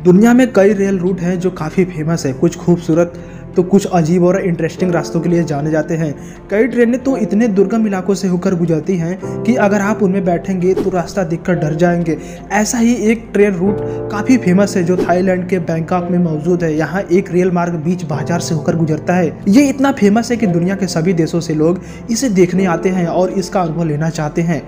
दुनिया में कई रेल रूट हैं जो काफ़ी फेमस है, कुछ खूबसूरत तो कुछ अजीब और इंटरेस्टिंग रास्तों के लिए जाने जाते हैं। कई ट्रेनें तो इतने दुर्गम इलाकों से होकर गुजरती हैं कि अगर आप उनमें बैठेंगे तो रास्ता देखकर डर जाएंगे। ऐसा ही एक ट्रेन रूट काफ़ी फेमस है जो थाईलैंड के बैंकॉक में मौजूद है। यहाँ एक रेल मार्ग बीच बाजार से होकर गुजरता है। ये इतना फेमस है कि दुनिया के सभी देशों से लोग इसे देखने आते हैं और इसका अनुभव लेना चाहते हैं।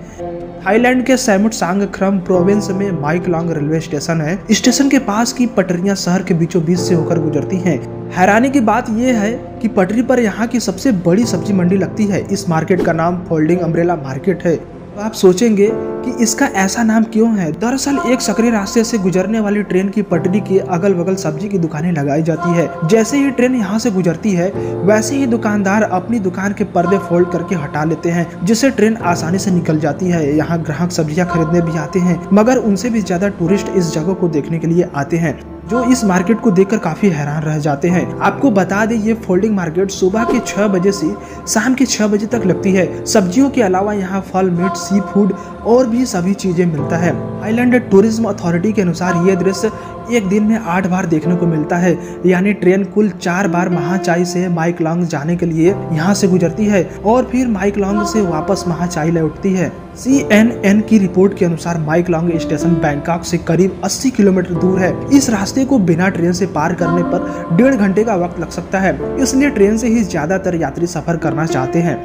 थाईलैंड के सैमुट सांगख्रम प्रोविंस में माइक लॉन्ग रेलवे स्टेशन है। स्टेशन के पास की पटरियां शहर के बीचों बीच से होकर गुजरती हैं। हैरानी की बात यह है कि पटरी पर यहाँ की सबसे बड़ी सब्जी मंडी लगती है। इस मार्केट का नाम फोल्डिंग अम्ब्रेला मार्केट है। तो आप सोचेंगे कि इसका ऐसा नाम क्यों है। दरअसल एक सकरी रास्ते से गुजरने वाली ट्रेन की पटरी के अगल बगल सब्जी की दुकानें लगाई जाती है। जैसे ही ट्रेन यहाँ से गुजरती है वैसे ही दुकानदार अपनी दुकान के पर्दे फोल्ड करके हटा लेते हैं, जिससे ट्रेन आसानी से निकल जाती है। यहाँ ग्राहक सब्जियां खरीदने भी आते हैं, मगर उनसे भी ज्यादा टूरिस्ट इस जगह को देखने के लिए आते हैं, जो इस मार्केट को देखकर काफी हैरान रह जाते हैं। आपको बता दें ये फोल्डिंग मार्केट सुबह के 6 बजे से शाम के 6 बजे तक लगती है। सब्जियों के अलावा यहाँ फल, मीट, सी फूड और भी सभी चीजें मिलता है। थाईलैंड टूरिज्म अथॉरिटी के अनुसार ये दृश्य एक दिन में 8 बार देखने को मिलता है, यानी ट्रेन कुल 4 बार महाचाई से माइक लॉन्ग जाने के लिए यहाँ से गुजरती है और फिर माइक लॉन्ग से वापस महाचाई लौटती है। CNN की रिपोर्ट के अनुसार माइक लॉन्ग स्टेशन बैंकॉक से करीब 80 किलोमीटर दूर है। इस रास्ते को बिना ट्रेन से पार करने पर 1.5 घंटे का वक्त लग सकता है, इसलिए ट्रेन से ही ज्यादातर यात्री सफर करना चाहते हैं।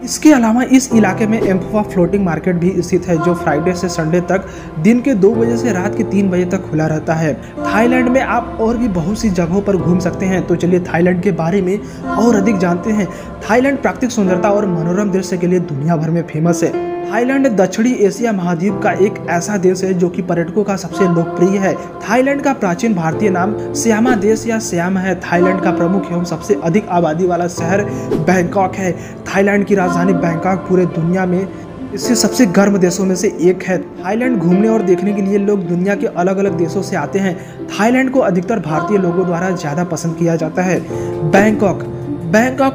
इसके अलावा इस इलाके में एम्फवा फ्लोटिंग मार्केट भी स्थित है, जो फ्राइडे से संडे तक दिन के 2 बजे से रात के 3 बजे तक खुला रहता है। थाईलैंड में आप और भी बहुत सी जगहों पर घूम सकते हैं। तो चलिए थाईलैंड के बारे में और अधिक जानते हैं। थाईलैंड प्राकृतिक सुंदरता और मनोरम दृश्य के लिए दुनिया भर में फेमस है। थाईलैंड दक्षिणी एशिया महाद्वीप का एक ऐसा देश है जो कि पर्यटकों का सबसे लोकप्रिय है। थाईलैंड का प्राचीन भारतीय नाम श्यामा देश या श्याम है। थाईलैंड का प्रमुख एवं सबसे अधिक आबादी वाला शहर बैंकॉक है। थाईलैंड की राजधानी बैंकॉक पूरे दुनिया में इससे सबसे गर्म देशों में से एक है। थाईलैंड घूमने और देखने के लिए लोग दुनिया के अलग अलग देशों से आते हैं। थाईलैंड को अधिकतर भारतीय लोगों द्वारा ज्यादा पसंद किया जाता है। बैंकॉक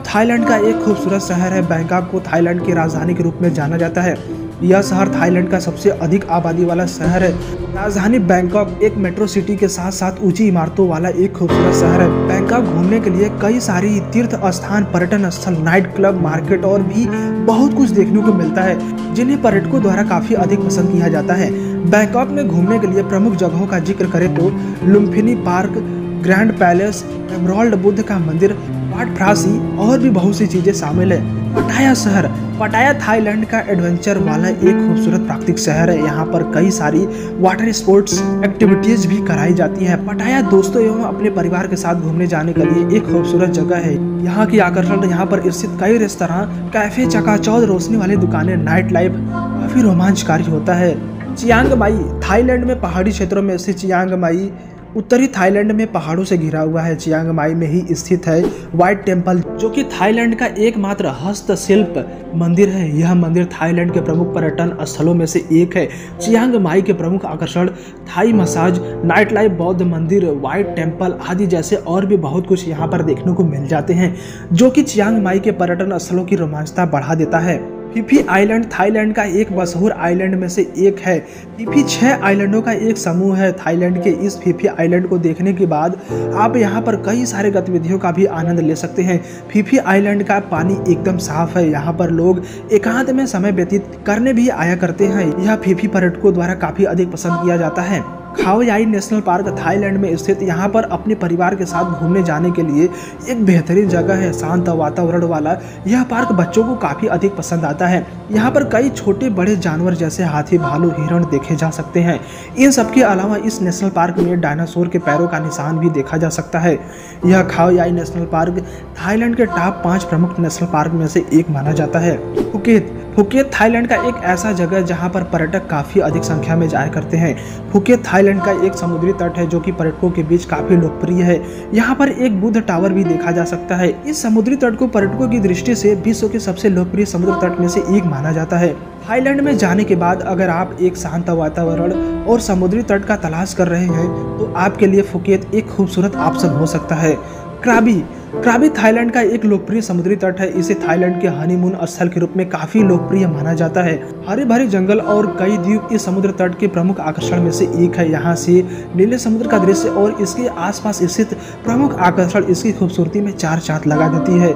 थाईलैंड का एक खूबसूरत शहर है। बैंकॉक को थाईलैंड की राजधानी के रूप में जाना जाता है। यह शहर थाईलैंड का सबसे अधिक आबादी वाला शहर है। राजधानी बैंकॉक एक मेट्रो सिटी के साथ साथ ऊंची इमारतों वाला एक खूबसूरत शहर है। बैंकॉक घूमने के लिए कई सारी तीर्थ स्थान, पर्यटन स्थल, नाइट क्लब, मार्केट और भी बहुत कुछ देखने को मिलता है, जिन्हें पर्यटकों द्वारा काफी अधिक पसंद किया जाता है। बैंकॉक में घूमने के लिए प्रमुख जगहों का जिक्र करें तो Lumphini park, grand palace, emerald Buddha का मंदिर, वाट फ्रासी और भी बहुत सी चीजें शामिल है। पटाया शहर, पटाया थाईलैंड का एडवेंचर वाला एक खूबसूरत प्राकृतिक शहर है। यहाँ पर कई सारी वाटर स्पोर्ट्स एक्टिविटीज भी कराई जाती है। पटाया दोस्तों एवं अपने परिवार के साथ घूमने जाने के लिए एक खूबसूरत जगह है। यहाँ की आकर्षण यहाँ पर स्थित कई रेस्तरां, कैफे, चकाचौंध रोशनी वाली दुकानें, नाइट लाइफ काफी रोमांचकारी होता है। चियांग माई, थाईलैंड में पहाड़ी क्षेत्रों में स्थित चियांग माई उत्तरी थाईलैंड में पहाड़ों से घिरा हुआ है। चियांग माई में ही स्थित है व्हाइट टेम्पल, जो कि थाईलैंड का एकमात्र हस्तशिल्प मंदिर है। यह मंदिर थाईलैंड के प्रमुख पर्यटन स्थलों में से एक है। चियांग माई के प्रमुख आकर्षण थाई मसाज, नाइट लाइफ, बौद्ध मंदिर, व्हाइट टेम्पल आदि जैसे और भी बहुत कुछ यहाँ पर देखने को मिल जाते हैं, जो कि चियांग माई के पर्यटन स्थलों की रोमांचता बढ़ा देता है। फी फी आइलैंड थाईलैंड का एक मशहूर आइलैंड में से एक है। फी फी 6 आइलैंडों का एक समूह है। थाईलैंड के इस फी फी आइलैंड को देखने के बाद आप यहाँ पर कई सारे गतिविधियों का भी आनंद ले सकते हैं। फी फी आइलैंड का पानी एकदम साफ है। यहाँ पर लोग एकांत में समय व्यतीत करने भी आया करते हैं। यह फी फी पर्यटकों द्वारा काफी अधिक पसंद किया जाता है। खाओ याई नेशनल पार्क थाईलैंड में स्थित यहाँ पर अपने परिवार के साथ घूमने जाने के लिए एक बेहतरीन जगह है। शांत वातावरण वाला यह पार्क बच्चों को काफी अधिक पसंद आता है। यहाँ पर कई छोटे बड़े जानवर जैसे हाथी, भालू, हिरण देखे जा सकते हैं। इन सब के अलावा इस नेशनल पार्क में डायनासोर के पैरों का निशान भी देखा जा सकता है। यह खाओ याई नेशनल पार्क थाईलैंड के टॉप 5 प्रमुख नेशनल पार्क में से एक माना जाता है। फुकेत थाईलैंड का एक ऐसा जगह जहां पर पर्यटक काफी अधिक संख्या में जाया करते हैं। फुकेत थाईलैंड का एक समुद्री तट है जो कि पर्यटकों के बीच काफी लोकप्रिय है। यहाँ पर एक बुद्ध टावर भी देखा जा सकता है। इस समुद्री तट को पर्यटकों की दृष्टि से विश्व के सबसे लोकप्रिय समुद्री तट में से एक माना जाता है। थाईलैंड में जाने के बाद अगर आप एक शांत वातावरण और समुद्री तट का तलाश कर रहे हैं तो आपके लिए फुकेत एक खूबसूरत ऑप्शन हो सकता है। क्राबी थाईलैंड का एक लोकप्रिय समुद्री तट है। इसे थाईलैंड के हनीमून स्थल के रूप में काफी लोकप्रिय माना जाता है। हरे भरे जंगल और कई द्वीप इस समुद्र तट के प्रमुख आकर्षण में से एक है। यहाँ से नीले समुद्र का दृश्य और इसके आसपास स्थित प्रमुख आकर्षण इसकी खूबसूरती में चार चांद लगा देती है।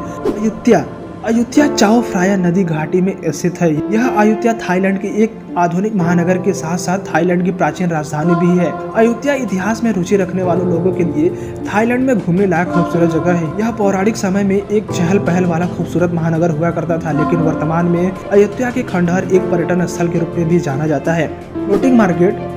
अयुत्या चाओ फ्राया नदी घाटी में स्थित है। यह अयुत्या थाईलैंड के एक आधुनिक महानगर के साथ साथ थाईलैंड की प्राचीन राजधानी भी है। अयुत्या इतिहास में रुचि रखने वालों लोगों के लिए थाईलैंड में घूमने लायक खूबसूरत जगह है। यह पौराणिक समय में एक चहल पहल वाला खूबसूरत महानगर हुआ करता था, लेकिन वर्तमान में अयुत्या के खंडहर एक पर्यटन स्थल के रूप में भी जाना जाता है।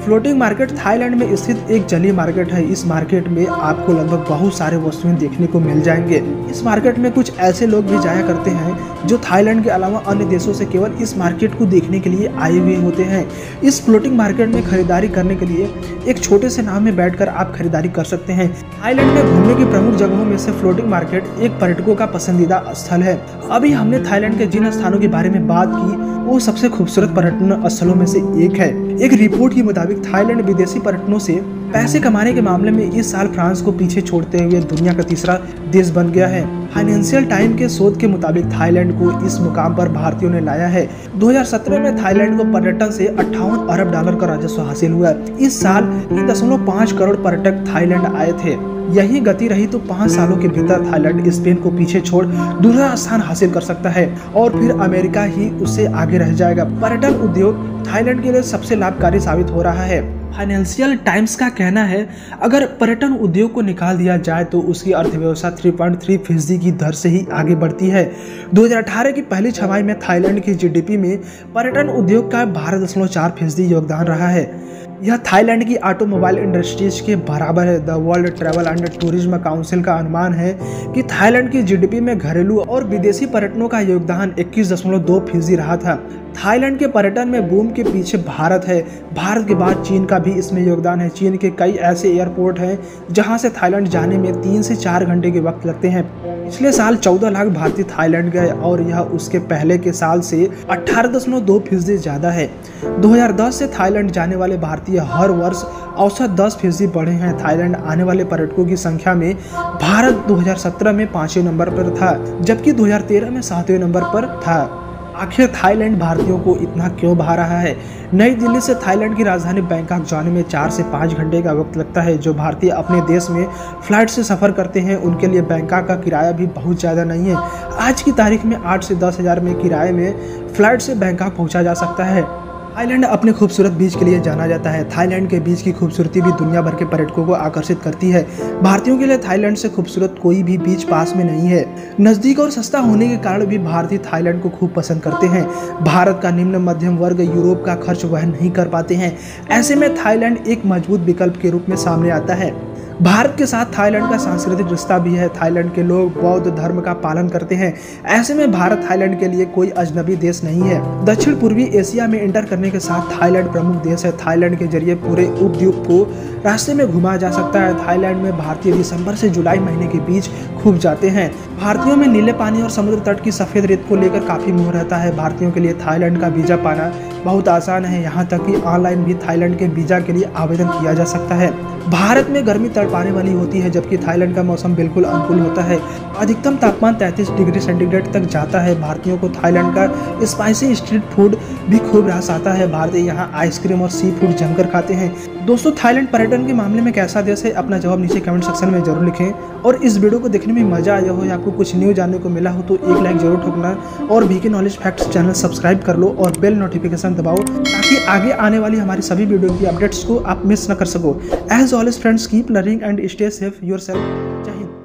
फ्लोटिंग मार्केट थाईलैंड में स्थित एक जलीय मार्केट है। इस मार्केट में आपको लगभग बहुत सारे वस्तुएं देखने को मिल जाएंगे। इस मार्केट में कुछ ऐसे लोग भी जाया करते हैं जो थाईलैंड के अलावा अन्य देशों से केवल इस मार्केट को देखने के लिए आए हुए होते हैं। इस फ्लोटिंग मार्केट में खरीदारी करने के लिए एक छोटे से नाव में बैठकर आप खरीदारी कर सकते हैं। थाईलैंड में घूमने की प्रमुख जगहों में से फ्लोटिंग मार्केट एक पर्यटकों का पसंदीदा स्थल है। अभी हमने थाईलैंड के जिन स्थानों के बारे में बात की वो सबसे खूबसूरत पर्यटन स्थलों में से एक है। एक रिपोर्ट के मुताबिक थाईलैंड विदेशी पर्यटनों से पैसे कमाने के मामले में इस साल फ्रांस को पीछे छोड़ते हुए दुनिया का तीसरा देश बन गया है। फाइनेंशियल टाइम के शोध के मुताबिक थाईलैंड को इस मुकाम पर भारतीयों ने लाया है। 2017 में थाईलैंड को पर्यटन से 58 अरब डॉलर का राजस्व हासिल हुआ। इस साल 3.5 करोड़ पर्यटक थाईलैंड आए थे। यही गति रही तो 5 सालों के भीतर थाईलैंड स्पेन को पीछे छोड़ दूसरा स्थान हासिल कर सकता है और फिर अमेरिका ही उससे आगे रह जाएगा। पर्यटन उद्योग थाईलैंड के लिए सबसे लाभकारी साबित हो रहा है। फाइनेंशियल टाइम्स का कहना है अगर पर्यटन उद्योग को निकाल दिया जाए तो उसकी अर्थव्यवस्था 3.3% की दर से ही आगे बढ़ती है। 2018 की पहली छमाही में थाईलैंड की जीडीपी में पर्यटन उद्योग का 12.4% योगदान रहा है। यह थाईलैंड की ऑटोमोबाइल इंडस्ट्रीज के बराबर है। The world travel and tourism council का अनुमान है कि थाईलैंड की जीडीपी में घरेलू और विदेशी पर्यटनों का योगदान 21.2% रहा था। थाईलैंड के पर्यटन में बूम के पीछे भारत है। भारत के बाद चीन का भी इसमें योगदान है। चीन के कई ऐसे एयरपोर्ट हैं जहां से थाईलैंड जाने में 3 से 4 घंटे के वक्त लगते हैं। पिछले साल 14 लाख भारतीय थाईलैंड गए और यह उसके पहले के साल से 18.2% ज्यादा है। 2010 से थाईलैंड जाने वाले भारतीय हर वर्ष औसत 10% बढ़े हैं। थाईलैंड आने वाले पर्यटकों की संख्या में भारत 2017 में 5वें नंबर पर था, जबकि 2013 में 7वें नंबर पर था। आखिर थाईलैंड भारतीयों को इतना क्यों भा रहा है? नई दिल्ली से थाईलैंड की राजधानी बैंकॉक जाने में 4 से 5 घंटे का वक्त लगता है। जो भारतीय अपने देश में फ्लाइट से सफ़र करते हैं उनके लिए बैंकॉक का किराया भी बहुत ज़्यादा नहीं है। आज की तारीख में 8 से 10 हज़ार में किराए में फ्लाइट से बैंकॉक पहुंचा जा सकता है। थाईलैंड अपने खूबसूरत बीच के लिए जाना जाता है। थाईलैंड के बीच की खूबसूरती भी दुनिया भर के पर्यटकों को आकर्षित करती है। भारतीयों के लिए थाईलैंड से खूबसूरत कोई भी बीच पास में नहीं है। नज़दीक और सस्ता होने के कारण भी भारतीय थाईलैंड को खूब पसंद करते हैं। भारत का निम्न मध्यम वर्ग यूरोप का खर्च वहन नहीं कर पाते हैं। ऐसे में थाईलैंड एक मजबूत विकल्प के रूप में सामने आता है। भारत के साथ थाईलैंड का सांस्कृतिक रिश्ता भी है। थाईलैंड के लोग बौद्ध धर्म का पालन करते हैं। ऐसे में भारत थाईलैंड के लिए कोई अजनबी देश नहीं है। दक्षिण पूर्वी एशिया में इंटर करने के साथ थाईलैंड प्रमुख देश है। थाईलैंड के जरिए पूरे उपद्वीप को रास्ते में घुमाया जा सकता है। थाईलैंड में भारतीय दिसंबर से जुलाई महीने के बीच खूब जाते हैं। भारतीयों में नीले पानी और समुद्र तट की सफ़ेद रेत को लेकर काफ़ी मोह रहता है। भारतीयों के लिए थाईलैंड का वीज़ा पाना बहुत आसान है। यहाँ तक कि ऑनलाइन भी थाईलैंड के वीज़ा के लिए आवेदन किया जा सकता है। भारत में गर्मी तड़पाने वाली होती है, जबकि थाईलैंड का मौसम बिल्कुल अनुकूल होता है। अधिकतम तापमान 33 डिग्री सेंटीग्रेड तक जाता है। भारतीयों को थाईलैंड का स्पाइसी स्ट्रीट फूड भी खूब रास आता है। भारतीय यहाँ आइसक्रीम और सी फूड जमकर खाते हैं। दोस्तों, थाईलैंड पर्यटन के मामले में कैसा देश है? अपना जवाब नीचे कमेंट सेक्शन में जरूर लिखें। और इस वीडियो को देखने में मजा आया हो या आपको कुछ न्यू जानने को मिला हो तो एक लाइक जरूर ठोकना और VK knowledge facts channel subscribe कर लो और बेल नोटिफिकेशन दबाओ ताकि आगे आने वाली हमारी सभी वीडियो की अपडेट्स को आप मिस न कर सको। As always friends, keep learning and stay safe yourself. जय हिंद।